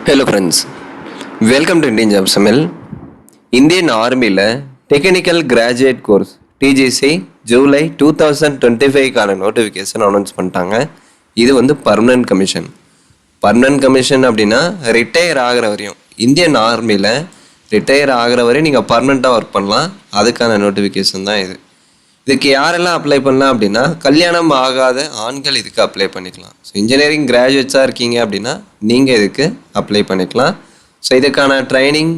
Hello friends, welcome to Indian Job Summil. Indian ஆர்மியில் technical graduate course TGC July 2025க்கான notification announce பண்ணிட்டாங்க. இது வந்து பர்மனன்ட் கமிஷன் அப்படின்னா ரிட்டையர் ஆகிற வரையும் இந்தியன் ஆர்மியில் ரிட்டையர் ஆகிற வரையும் நீங்கள் பர்மனெண்ட்டாக ஒர்க் பண்ணலாம். அதுக்கான நோட்டிஃபிகேஷன் தான் இது. இதுக்கு யாரெல்லாம் அப்ளை பண்ணலாம் அப்படின்னா கல்யாணம் ஆகாத ஆண்கள் இதுக்கு அப்ளை பண்ணிக்கலாம். ஸோ இன்ஜினியரிங் கிராஜுவேட்ஸாக இருக்கீங்க அப்படின்னா நீங்கள் இதுக்கு அப்ளை பண்ணிக்கலாம். ஸோ இதுக்கான training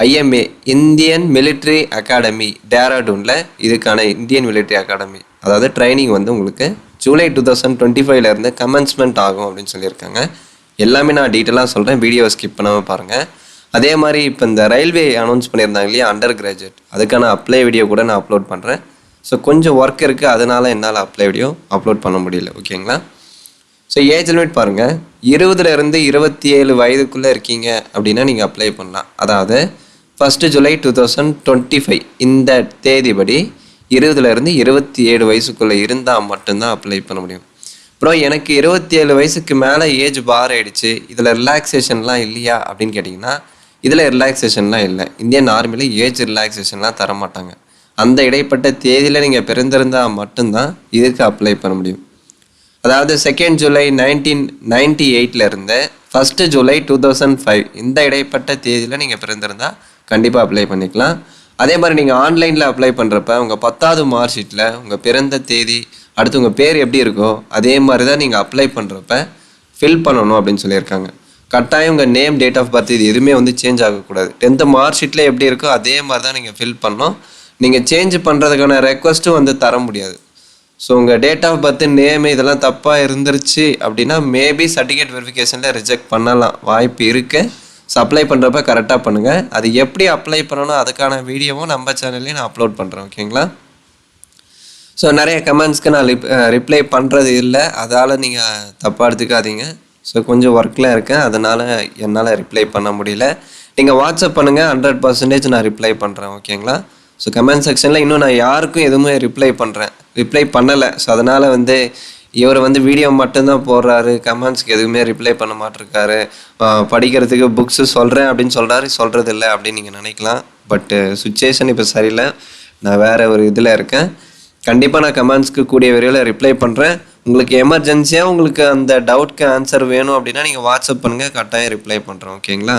IMA Indian military academy டேராடூனில் இதுக்கான இந்தியன் மிலிட்ரி அகாடமி அதாவது ட்ரைனிங் வந்து உங்களுக்கு ஜூலை 2025 கமென்ஸ்மெண்ட் ஆகும் அப்படின்னு சொல்லியிருக்காங்க. எல்லாமே நான் டீட்டெயிலாக சொல்கிறேன், வீடியோவை ஸ்கிப் பண்ணாமல் பாருங்கள். அதே மாதிரி இப்போ இந்த ரயில்வே அனௌன்ஸ் பண்ணியிருந்தாங்க இல்லையா அண்டர் கிராஜுவேட், அதுக்கான அப்ளை வீடியோ கூட நான் அப்லோட் பண்ணுறேன். ஸோ கொஞ்சம் ஒர்க் இருக்குது, அதனால் என்னால் அப்ளை வீடியோ அப்லோட் பண்ண முடியல. ஓகேங்களா? ஸோ ஏஜ் லிமிட் பாருங்கள், 20 to 27 வயதுக்குள்ளே இருக்கீங்க அப்படின்னா நீங்கள் அப்ளை பண்ணலாம். அதாவது 1 ஜூலை 2025 இந்த தேதிப்படி 20 to 27 வயசுக்குள்ளே இருந்தால் மட்டும்தான் அப்ளை பண்ண முடியும். அப்புறம் எனக்கு 27 வயசுக்கு மேலே ஏஜ் பார் ஆகிடுச்சு, இதில் ரிலாக்ஸேஷன்லாம் இல்லையா அப்படின்னு கேட்டிங்கன்னா இதில் ரிலாக்ஸேஷன்லாம் இல்லை. இந்தியன் ஆர்மியில் ஏஜ் ரிலாக்ஸேஷன்லாம் தர மாட்டாங்க. அந்த இடைப்பட்ட தேதியில் நீங்கள் பிறந்திருந்தால் மட்டும்தான் இதுக்கு அப்ளை பண்ண முடியும். அதாவது 2 ஜூலை 1998 1 ஜூலை 2005 இந்த இடைப்பட்ட தேதியில் நீங்கள் பிறந்திருந்தால் கண்டிப்பாக அப்ளை பண்ணிக்கலாம். அதே மாதிரி நீங்கள் ஆன்லைனில் அப்ளை பண்ணுறப்ப உங்கள் 10வது மார்க் ஷீட்டில் உங்கள் பிறந்த தேதி அடுத்து உங்கள் பேர் எப்படி இருக்கோ அதே மாதிரி தான் நீங்கள் அப்ளை பண்ணுறப்ப ஃபில் பண்ணணும் அப்படின்னு சொல்லியிருக்காங்க. கட்டாயம் உங்கள் நேம், டேட் ஆஃப் பர்த் இது எதுவுமே வந்து சேஞ்ச் ஆகக்கூடாது. 10th மார்க் ஷீட்டில் எப்படி இருக்கோ அதே மாதிரி தான் நீங்கள் ஃபில் பண்ணணும். நீங்கள் சேஞ்ச் பண்ணுறதுக்கான ரெக்வஸ்ட்டும் வந்து தர முடியாது. ஸோ உங்கள் டேட் ஆஃப் பர்த், நேம் இதெல்லாம் தப்பாக இருந்துருச்சு அப்படின்னா மேபி சர்டிஃபிகேட் வெரிஃபிகேஷனில் ரிஜெக்ட் பண்ணலாம், வாய்ப்பு இருக்குது. ஸோ அப்ளை பண்ணுறப்ப கரெக்டாக பண்ணுங்கள். அது எப்படி அப்ளை பண்ணணும் அதுக்கான வீடியோவும் நம்ம சேனல்லையும் நான் அப்லோட் பண்ணுறேன். ஓகேங்களா? ஸோ நிறைய கமெண்ட்ஸ்க்கு நான் ரிப்ளை பண்ணுறது இல்லை, அதால் நீங்கள் தப்பாக எடுத்துக்காதீங்க. ஸோ கொஞ்சம் ஒர்க்கில் இருக்கேன், அதனால் என்னால் ரிப்ளை பண்ண முடியல. நீங்கள் வாட்ஸ்அப் பண்ணுங்கள், 100% நான் ரிப்ளை பண்ணுறேன். ஓகேங்களா? ஸோ கமெண்ட் செக்ஷனில் இன்னும் நான் யாருக்கும் எதுவுமே ரிப்ளை பண்ணலை. ஸோ அதனால் வந்து இவர் வந்து வீடியோ மட்டும்தான் போடுறாரு, கமெண்ட்ஸ்க்கு எதுவுமே ரிப்ளை பண்ண மாட்டிருக்காரு, படிக்கிறதுக்கு புக்ஸு சொல்கிறேன் அப்படின்னு சொல்கிறது இல்லை அப்படின்னு நீங்கள் நினைக்கலாம். பட்டு சுச்சுவேஷன் இப்போ சரியில்லை, நான் வேறு ஒரு இதில் இருக்கேன். கண்டிப்பாக நான் கமெண்ட்ஸ்க்கு கூடிய விரைவில் ரிப்ளை பண்ணுறேன். உங்களுக்கு எமர்ஜென்சியாக உங்களுக்கு அந்த டவுட்க்கு ஆன்சர் வேணும் அப்படின்னா நீங்கள் வாட்ஸ்அப் பண்ணுங்கள், கட்டாயம் ரிப்ளை பண்ணுறேன். ஓகேங்களா?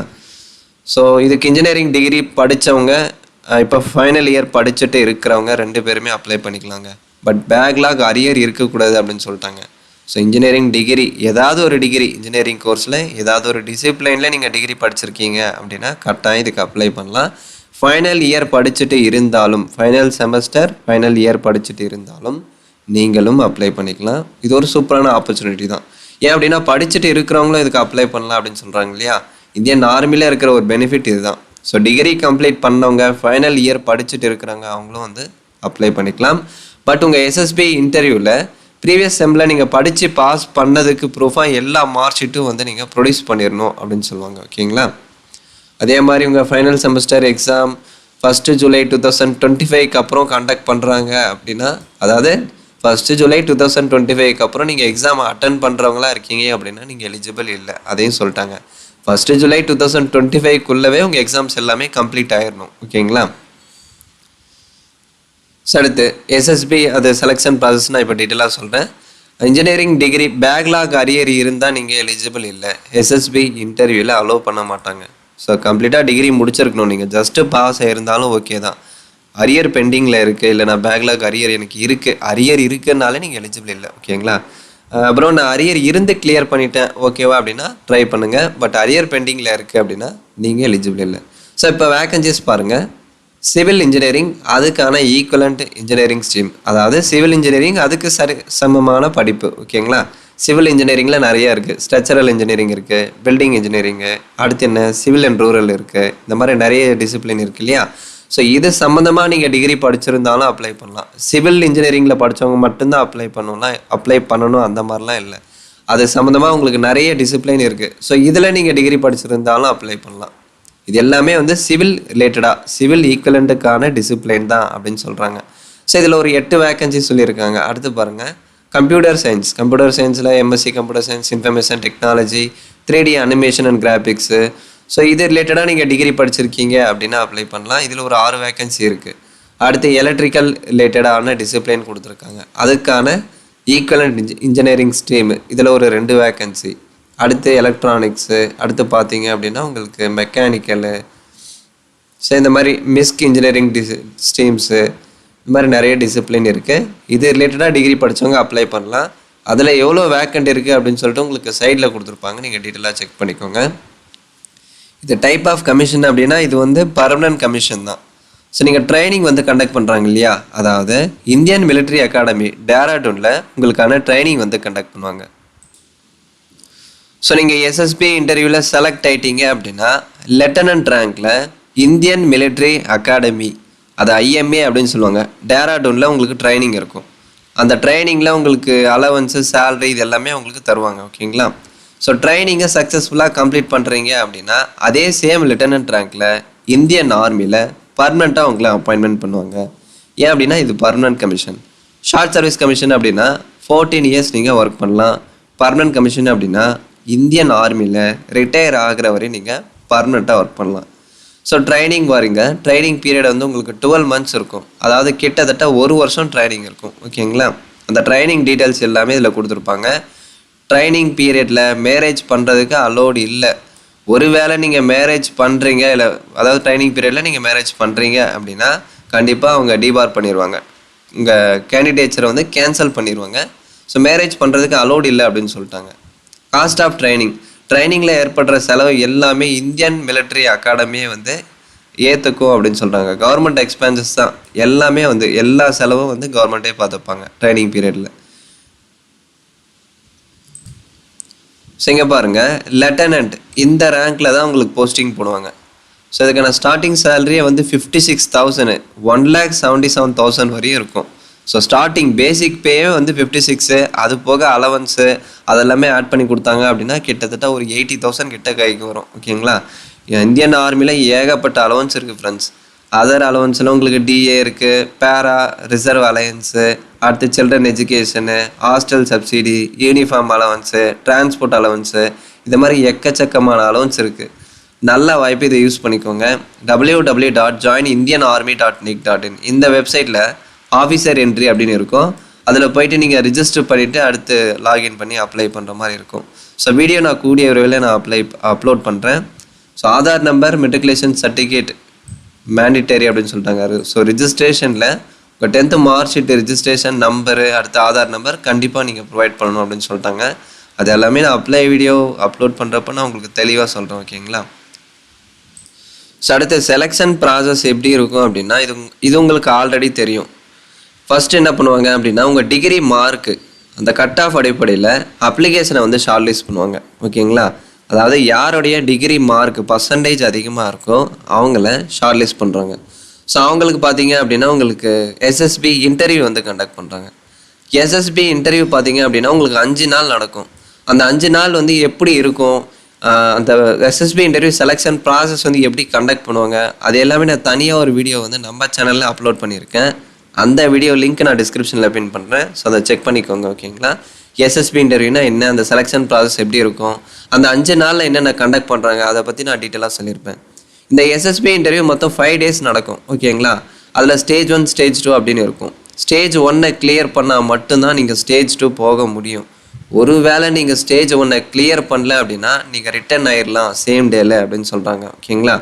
ஸோ இதுக்கு இன்ஜினியரிங் டிகிரி படித்தவங்க இப்போ ஃபைனல் இயர் படிச்சுட்டு இருக்கிறவங்க 2 பேருமே அப்ளை பண்ணிக்கலாங்க. பட் பேக்லாக் அரியர் இருக்கக்கூடாது அப்படின்னு சொல்லிட்டாங்க. ஸோ இன்ஜினியரிங் டிகிரி ஏதாவது ஒரு டிகிரி இன்ஜினியரிங் கோர்ஸில் ஏதாவது ஒரு டிசிப்ளைனில் நீங்கள் டிகிரி படிச்சிருக்கீங்க அப்படின்னா கட்டாயம் இதுக்கு அப்ளை பண்ணலாம். ஃபைனல் இயர் படிச்சுட்டு இருந்தாலும், ஃபைனல் செமஸ்டர் ஃபைனல் இயர் படிச்சுட்டு இருந்தாலும் நீங்களும் அப்ளை பண்ணிக்கலாம். இது ஒரு சூப்பரான ஆப்பர்ச்சுனிட்டி தான். ஏன் அப்படின்னா படிச்சுட்டு இருக்கிறவங்களும் இதுக்கு அப்ளை பண்ணலாம் அப்படின்னு சொல்கிறாங்க இல்லையா. இந்தியன் ஆர்மியில் இருக்கிற ஒரு பெனிஃபிட் இதுதான். ஸோ டிகிரி கம்ப்ளீட் பண்ணவங்க ஃபைனல் இயர் படிச்சுட்டு இருக்கிறாங்க அவங்களும் வந்து அப்ளை பண்ணிக்கலாம். பட் உங்கள் SSB இன்டர்வியூவில் ப்ரீவியஸ் செம்மில் நீங்கள் படித்து பாஸ் பண்ணதுக்கு ப்ரூஃபாக எல்லா மார்க் ஷீட்டும் வந்து நீங்கள் ப்ரொடியூஸ் பண்ணிடணும் அப்படின்னு சொல்லுவாங்க. ஓகேங்களா? அதே மாதிரி உங்கள் ஃபைனல் செமஸ்டர் எக்ஸாம் 1 ஜூலை 2025 அப்புறம் கண்டக்ட் பண்ணுறாங்க அப்படின்னா, அதாவது 1 ஜூலை 2025 அப்புறம் நீங்கள் எக்ஸாம் அட்டன் பண்ணுறவங்களா இருக்கீங்க அப்படின்னா நீங்கள் எலிஜிபிள் இல்லை, அதையும் சொல்லிட்டாங்க. 1 ஜூலை 2025 உங்கள் எக்ஸாம்ஸ் எல்லாமே கம்ப்ளீட் ஆகிடணும். ஓகேங்களா? ஸோ அடுத்து SSB அது செலெக்ஷன் ப்ராசஸ் நான் இப்போ டீட்டெயிலாக சொல்கிறேன். இன்ஜினியரிங் டிகிரி பேக்லாக் அரியர் இருந்தால் நீங்கள் எலிஜிபிள் இல்லை, SSB இன்டர்வியூவில் அலோவ் பண்ண மாட்டாங்க. ஸோ கம்ப்ளீட்டாக டிகிரி முடிச்சிருக்கணும். நீங்கள் ஜஸ்ட்டு பாஸ் ஆகிருந்தாலும் ஓகே தான். அரியர் பெண்டிங்கில் இருக்குது, இல்லை நான் பேக்லாக் அரியர் எனக்கு இருக்குது, அரியர் இருக்குன்னாலே நீங்கள் எலிஜிபிள் இல்லை. ஓகேங்களா? அப்புறம் நான் அரியர் இருந்து கிளியர் பண்ணிட்டேன் ஓகேவா அப்படின்னா ட்ரை பண்ணுங்கள். பட் அரியர் பெண்டிங்கில் இருக்குது அப்படின்னா நீங்கள் எலிஜிபிள் இல்லை. ஸோ இப்போ வேக்கன்சிஸ் பாருங்கள். சிவில் இன்ஜினியரிங் அதுக்கான ஈக்குவலண்ட் இன்ஜினியரிங் ஸ்ட்ரீம், அதாவது சிவில் இன்ஜினியரிங் அதுக்கு சமமான படிப்பு. ஓகேங்களா? சிவில் இன்ஜினியரிங்கில் நிறையா இருக்குது. ஸ்ட்ரக்சரல் இன்ஜினியரிங் இருக்குது, பில்டிங் இன்ஜினியரிங்கு, அடுத்து என்ன சிவில் அண்ட் ரூரல் இருக்குது. இந்த மாதிரி நிறைய டிசிப்ளின் இருக்குது இல்லையா. ஸோ இது சம்மந்தமாக நீங்கள் டிகிரி படிச்சிருந்தாலும் அப்ளை பண்ணலாம். சிவில் இன்ஜினியரிங்கில் படித்தவங்க மட்டும்தான் அப்ளை பண்ணணும் அந்த மாதிரிலாம் இல்லை. அது சம்மந்தமாக உங்களுக்கு நிறைய டிசிப்ளின் இருக்குது. ஸோ இதில் நீங்கள் டிகிரி படிச்சிருந்தாலும் அப்ளை பண்ணலாம். இது எல்லாமே வந்து சிவில் ரிலேட்டடாக சிவில் ஈக்குவலண்ட்டுக்கான டிசிப்ளின் தான் அப்படின்னு சொல்கிறாங்க. ஸோ இதில் ஒரு 8 வேக்கன்சி சொல்லியிருக்காங்க. அடுத்து பாருங்கள், கம்ப்யூட்டர் சயின்ஸில் MSc computer science, information technology, 3D animation and graphics. So இது ரிலேட்டடாக நீங்கள் டிகிரி படிச்சிருக்கீங்க அப்படின்னா அப்ளை பண்ணலாம். இதில் ஒரு 6 வேகன்சி இருக்குது. அடுத்து எலக்ட்ரிக்கல் ரிலேட்டடான டிசிப்ளின் கொடுத்துருக்காங்க, அதுக்கான ஈக்குவலண்ட் இன்ஜினியரிங் ஸ்ட்ரீம் இதில் ஒரு 2 வேகன்சி. அடுத்து எலக்ட்ரானிக்ஸு, அடுத்து பார்த்தீங்க அப்படின்னா உங்களுக்கு மெக்கானிக்கலு. ஸோ இந்த மாதிரி மிஸ்க் இன்ஜினியரிங் ஸ்ட்ரீம்ஸு, இந்த மாதிரி நிறைய டிசிப்ளின் இருக்குது. இது ரிலேட்டடாக டிகிரி படித்தவங்க அப்ளை பண்ணலாம். அதில் எவ்வளோ வேக்கண்ட் இருக்குது அப்படின்னு சொல்லிட்டு உங்களுக்கு சைடில் கொடுத்துருப்பாங்க, நீங்கள் டீட்டெயிலாக செக் பண்ணிக்கோங்க. இது டைப் ஆஃப் கமிஷன் அப்படின்னா இது வந்து பர்மனன்ட் கமிஷன் தான். ஸோ நீங்கள் ட்ரைனிங் வந்து கண்டக்ட் பண்ணுறாங்க இல்லையா, அதாவது இந்தியன் மிலிட்ரி அகாடமி டேராடூனில் உங்களுக்கான ட்ரைனிங் வந்து கண்டக்ட் பண்ணுவாங்க. ஸோ நீங்கள் எஸ்எஸ்பி இன்டர்வியூவில் செலக்ட் ஆகிட்டீங்க அப்படின்னா லெஃப்டினன்ட் ரேங்க்கில் இந்தியன் மிலிட்ரி அகாடமி, அது ஐஎம்ஏ அப்படின்னு சொல்லுவாங்க, டேராடூனில் உங்களுக்கு ட்ரைனிங் இருக்கும். அந்த ட்ரைனிங்கில் உங்களுக்கு அலவன்ஸு, சேலரி இது எல்லாமே உங்களுக்கு தருவாங்க. ஓகேங்களா? ஸோ ட்ரைனிங்கை சக்ஸஸ்ஃபுல்லாக கம்ப்ளீட் பண்ணுறீங்க அப்படின்னா அதே சேம் லெஃப்டினன்ட் ரேங்க்கில் இந்தியன் ஆர்மியில் பர்மனெண்ட்டாக உங்களை அப்பாயின்மெண்ட் பண்ணுவாங்க. ஏன் அப்படின்னா இது permanent commission. Short service commission அப்படின்னா 14 இயர்ஸ் நீங்கள் ஒர்க் பண்ணலாம். பர்மனன்ட் கமிஷன் அப்படின்னா இந்தியன் ஆர்மியில் ரிட்டையர் ஆகிற வரை நீங்கள் பர்மனெண்ட்டாக ஒர்க் பண்ணலாம். ஸோ ட்ரைனிங் வரீங்க, ட்ரைனிங் பீரியட் வந்து உங்களுக்கு 12 months இருக்கும். அதாவது கிட்டத்தட்ட 1 வருஷம் ட்ரைனிங் இருக்கும். ஓகேங்களா? அந்த ட்ரைனிங் டீட்டெயில்ஸ் எல்லாமே இதில் கொடுத்துருப்பாங்க. ட்ரைனிங் பீரியடில் மேரேஜ் பண்ணுறதுக்கு அலோடு இல்லை. ஒருவேளை நீங்கள் மேரேஜ் பண்ணுறீங்க, இல்லை அதாவது ட்ரைனிங் பீரியடில் நீங்கள் மேரேஜ் பண்ணுறீங்க அப்படின்னா கண்டிப்பாக அவங்க டிபார் பண்ணிடுவாங்க, உங்கள் கேண்டிடேட்ஸரை வந்து கேன்சல் பண்ணிடுவாங்க. ஸோ மேரேஜ் பண்ணுறதுக்கு அலோடு இல்லை அப்படின்னு சொல்லிட்டாங்க. காஸ்ட் ஆஃப் ட்ரைனிங்கில் ஏற்படுற செலவு எல்லாமே இந்தியன் மிலிட்ரி அகாடமியே வந்து ஏற்றுக்கும் அப்படின்னு சொல்கிறாங்க. கவர்மெண்ட் எக்ஸ்பென்சஸ் தான் எல்லாமே, வந்து எல்லா செலவும் வந்து கவர்மெண்ட்டே பார்த்துப்பாங்க ட்ரைனிங் பீரியடில். ஸோ இங்கே பாருங்கள், லெஃப்டினன்ட் இந்த ரேங்க்கில் தான் உங்களுக்கு போஸ்டிங் போடுவாங்க. ஸோ இதுக்கான ஸ்டார்டிங் சேலரியே வந்து 56,000, 1,77,000 வரையும் இருக்கும். ஸோ ஸ்டார்டிங் பேசிக் பேவே வந்து 56, அது போக அலவன்ஸு அதெல்லாமே ஆட் பண்ணி கொடுத்தாங்க அப்படின்னா கிட்டத்தட்ட ஒரு 80,000 கிட்ட கைக்கு வரும். ஓகேங்களா? இந்தியன் ஆர்மியில் ஏகப்பட்ட அலவன்ஸ் இருக்குது ஃப்ரெண்ட்ஸ். அதர் அலவன்ஸில் உங்களுக்கு டிஏ இருக்குது, பேரா, ரிசர்வ் அலையன்ஸு, அடுத்து children education, hostel subsidy, uniform allowance, transport allowance, இந்த மாதிரி எக்கச்சக்கமான அலவன்ஸ் இருக்குது. நல்ல வாய்ப்பு, இதை யூஸ் பண்ணிக்கோங்க. www.joinindianarmy.nic.in இந்த வெப்சைட்டில் ஆஃபீஸர் என்ட்ரி அப்படின்னு இருக்கும். அதில் போயிட்டு நீங்கள் ரிஜிஸ்டர் பண்ணிவிட்டு அடுத்து லாகின் பண்ணி அப்ளை பண்ணுற மாதிரி இருக்கும். ஸோ வீடியோ நான் கூடிய விரைவில் நான் அப்லோட் பண்ணுறேன். So Aadhaar number, matriculation certificate mandatory அப்படின்னு சொல்லிட்டாங்க. ஸோ ரிஜிஸ்ட்ரேஷனில் உங்கள் 10th mark sheet registration number, அடுத்து ஆதார் நம்பர் கண்டிப்பாக நீங்கள் ப்ரொவைட் பண்ணணும் அப்படின்னு சொல்லிட்டாங்க. அது எல்லாமே நான் வீடியோ அப்லோட் பண்ணுறப்ப நான் உங்களுக்கு தெளிவாக சொல்கிறேன். ஓகேங்களா? ஸோ அடுத்து செலெக்ஷன் ப்ராசஸ் எப்படி இருக்கும் அப்படின்னா இது உங்களுக்கு ஆல்ரெடி தெரியும். ஃபஸ்ட்டு என்ன பண்ணுவாங்க அப்படின்னா உங்கள் டிகிரி மார்க்கு அந்த கட் ஆஃப் அடிப்படையில் அப்ளிகேஷனை வந்து ஷார்ட் லிஸ்ட் பண்ணுவாங்க. ஓகேங்களா? அதாவது யாருடைய டிகிரி மார்க் பர்சன்டேஜ் அதிகமாக இருக்கோ அவங்கள ஷார்ட் லிஸ்ட் பண்ணுறாங்க. ஸோ அவங்களுக்கு பார்த்தீங்க அப்படின்னா உங்களுக்கு எஸ்எஸ்பி இன்டர்வியூ வந்து கண்டக்ட் பண்ணுறாங்க. எஸ்எஸ்பி இன்டர்வியூ பார்த்தீங்க அப்படின்னா உங்களுக்கு 5 நாள் நடக்கும். அந்த 5 நாள் வந்து எப்படி இருக்கும், அந்த எஸ்எஸ்பி இன்டர்வியூ செலெக்ஷன் ப்ராசஸ் வந்து எப்படி கண்டக்ட் பண்ணுவாங்க, அது எல்லாமே நான் தனியாக ஒரு வீடியோ வந்து நம்ம சேனலில் அப்லோட் பண்ணியிருக்கேன். அந்த வீடியோ லிங்க் நான் டிஸ்கிரிப்ஷனில் பின் பண்ணுறேன். ஸோ அதை செக் பண்ணிக்கோங்க. ஓகேங்களா? எஸ்எஸ்பி இன்டர்வியூனா என்ன, அந்த செலெக்ஷன் ப்ராசஸ் எப்படி இருக்கும், அந்த 5 நாளில் என்னென்ன கண்டக்ட் பண்ணுறாங்க, அதை பற்றி நான் டீட்டெயிலாக சொல்லியிருப்பேன். இந்த எஸ்எஸ்பி இன்டர்வியூ மொத்தம் 5 days நடக்கும். ஓகேங்களா? அதில் ஸ்டேஜ் 1, ஸ்டேஜ் 2 அப்படின்னு இருக்கும். ஸ்டேஜ் 1 கிளியர் பண்ணால் மட்டும்தான் நீங்கள் ஸ்டேஜ் 2 போக முடியும். ஒருவேளை நீங்கள் ஸ்டேஜ் 1 கிளியர் பண்ணல அப்படின்னா நீங்கள் ரிட்டர்ன் ஆயிடலாம் சேம் டேல அப்படின்னு சொல்கிறாங்க. ஓகேங்களா?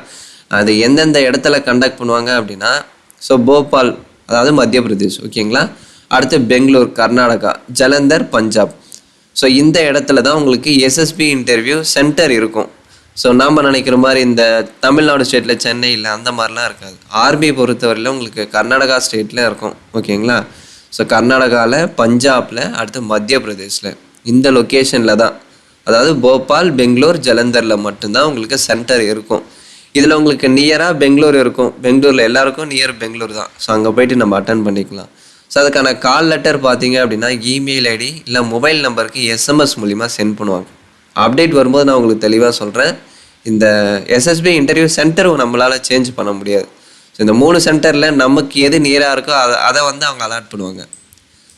அது எந்தெந்த இடத்துல கண்டக்ட் பண்ணுவாங்க அப்படின்னா, ஸோ போபால் அதாவது மத்திய பிரதேஷ். ஓகேங்களா? அடுத்து பெங்களூர் கர்நாடகா, ஜலந்தர் பஞ்சாப். ஸோ இந்த இடத்துல தான் உங்களுக்கு எஸ்எஸ்பி இன்டர்வியூ சென்டர் இருக்கும். ஸோ நாம் நினைக்கிற மாதிரி இந்த தமிழ்நாடு ஸ்டேட்டில் சென்னையில் அந்த மாதிரிலாம் இருக்காது. ஆர்மி பொறுத்தவரையில் உங்களுக்கு கர்நாடகா ஸ்டேட்டில் இருக்கும். ஓகேங்களா? ஸோ கர்நாடகாவில், பஞ்சாபில், அடுத்து மத்திய பிரதேஷில் இந்த லொக்கேஷனில் தான், அதாவது போபால், பெங்களூர், ஜலந்தரில் மட்டும்தான் உங்களுக்கு சென்டர் இருக்கும். இதில் உங்களுக்கு நியராக பெங்களூர் இருக்கும். பெங்களூரில் எல்லாருக்கும் நியர் பெங்களூர் தான். ஸோ அங்கே போய்ட்டு நம்ம அட்டன் பண்ணிக்கலாம். ஸோ அதுக்கான கால் லெட்டர் பார்த்தீங்க அப்படின்னா இமெயில் ஐடி இல்லை மொபைல் நம்பருக்கு எஸ்எம்எஸ் மூலிமா சென்ட் பண்ணுவாங்க. அப்டேட் வரும்போது நான் உங்களுக்கு தெளிவாக சொல்கிறேன். இந்த எஸ்எஸ்பி இன்டர்வியூ சென்டர் நம்மளால் சேஞ்ச் பண்ண முடியாது. ஸோ இந்த 3 சென்டரில் நமக்கு எது நியராக இருக்கோ அதை வந்து அவங்க அலாட் பண்ணுவாங்க.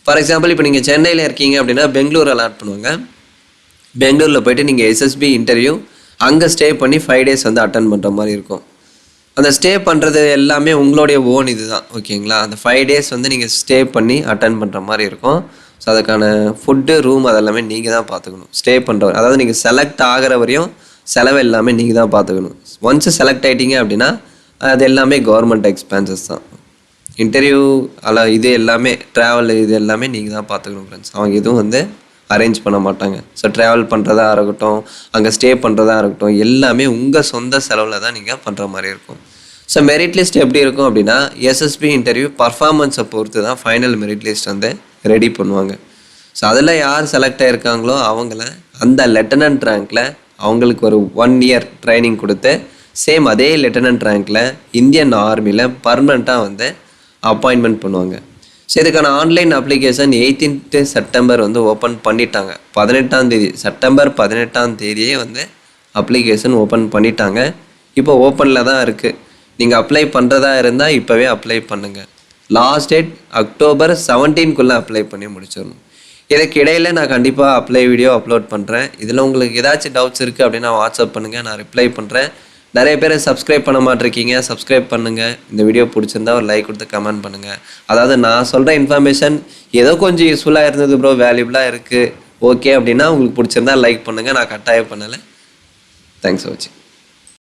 ஃபார் எக்ஸாம்பிள் இப்போ நீங்கள் சென்னையில் இருக்கீங்க அப்படின்னா பெங்களூர் அலாட் பண்ணுவாங்க. பெங்களூரில் போயிட்டு நீங்கள் எஸ்எஸ்பி இன்டர்வியூ அங்கே ஸ்டே பண்ணி 5 டேஸ் வந்து அட்டன் பண்ணுற மாதிரி இருக்கும். அந்த ஸ்டே பண்ணுறது எல்லாமே உங்களுடைய ஓன் இது தான், ஓகேங்களா? அந்த 5 டேஸ் வந்து நீங்கள் ஸ்டே பண்ணி அட்டன் பண்ணுற மாதிரி இருக்கும். ஸோ அதுக்கான ஃபுட்டு, ரூம் அதெல்லாமே நீங்கள் தான் பார்த்துக்கணும். ஸ்டே பண்ணுறவர், அதாவது நீங்கள் செலக்ட் ஆகிற வரையும் செலவு எல்லாமே நீங்கள் தான் பார்த்துக்கணும். ஒன்ஸ் செலக்ட் ஆகிட்டீங்க அப்படின்னா அது எல்லாமே கவர்மெண்ட் எக்ஸ்பென்சஸ் தான். இன்டர்வியூ இது எல்லாமே ட்ராவல் இது எல்லாமே நீங்கள் தான் பார்த்துக்கணும் ஃப்ரெண்ட்ஸ். அவங்க எதுவும் வந்து அரேஞ்ச் பண்ண மாட்டாங்க. ஸோ ட்ராவல் பண்ணுறதா இருக்கட்டும், அங்கே ஸ்டே பண்ணுறதா இருக்கட்டும், எல்லாமே உங்கள் சொந்த செலவில் தான் நீங்கள் பண்ணுற மாதிரி இருக்கும். ஸோ மெரிட் லிஸ்ட் எப்படி இருக்கும் அப்படின்னா, எஸ்எஸ்பி இன்டர்வியூ பர்ஃபார்மன்ஸை பொறுத்து தான் ஃபைனல் மெரிட் லிஸ்ட் வந்து ரெடி பண்ணுவாங்க. ஸோ அதில் யார் செலக்ட் ஆகிருக்காங்களோ அவங்கள அந்த லெஃப்டினன்ட் ரேங்க்கில் அவங்களுக்கு ஒரு 1 இயர் ட்ரைனிங் கொடுத்து சேம் அதே லெஃப்டினன்ட் ரேங்க்கில் இந்தியன் ஆர்மியில் பர்மனெண்ட்டாக வந்து அப்பாயின்மெண்ட் பண்ணுவாங்க. ஸோ இதுக்கான ஆன்லைன் அப்ளிகேஷன் 18th செப்டம்பர் வந்து ஓப்பன் பண்ணிட்டாங்க. 18ஆம் தேதி செப்டம்பர் 18ஆம் தேதியே வந்து அப்ளிகேஷன் ஓப்பன் பண்ணிட்டாங்க. இப்போ ஓப்பனில் தான் இருக்குது. நீங்கள் அப்ளை பண்ணுறதா இருந்தால் இப்போவே அப்ளை பண்ணுங்கள். லாஸ்ட் டேட் அக்டோபர் 17க்குள்ளே அப்ளை பண்ணி முடிச்சிடணும். இதுக்கு இடையில் நான் கண்டிப்பாக அப்ளை வீடியோ அப்லோட் பண்ணுறேன். இதில் உங்களுக்கு ஏதாச்சும் டவுட்ஸ் இருக்குது அப்படின்னா வாட்ஸ்அப் பண்ணுங்கள், நான் ரிப்ளை பண்ணுறேன். நிறைய பேர் சப்ஸ்கிரைப் பண்ண மாட்டிருக்கீங்க, சப்ஸ்கிரைப் பண்ணுங்கள். இந்த வீடியோ பிடிச்சிருந்தா ஒரு லைக் கொடுத்து கமெண்ட் பண்ணுங்கள். அதாவது நான் சொல்கிற இன்ஃபர்மேஷன் ஏதோ கொஞ்சம் யூஸ்ஃபுல்லாக இருந்தது ப்ரோ, வேல்யூபுளாக இருக்குது, ஓகே அப்படின்னா உங்களுக்கு பிடிச்சிருந்தா லைக் பண்ணுங்கள். நான் கட்டாயம் பண்ணலை. தேங்க்ஸ் ஃபார் வாட்சிங்.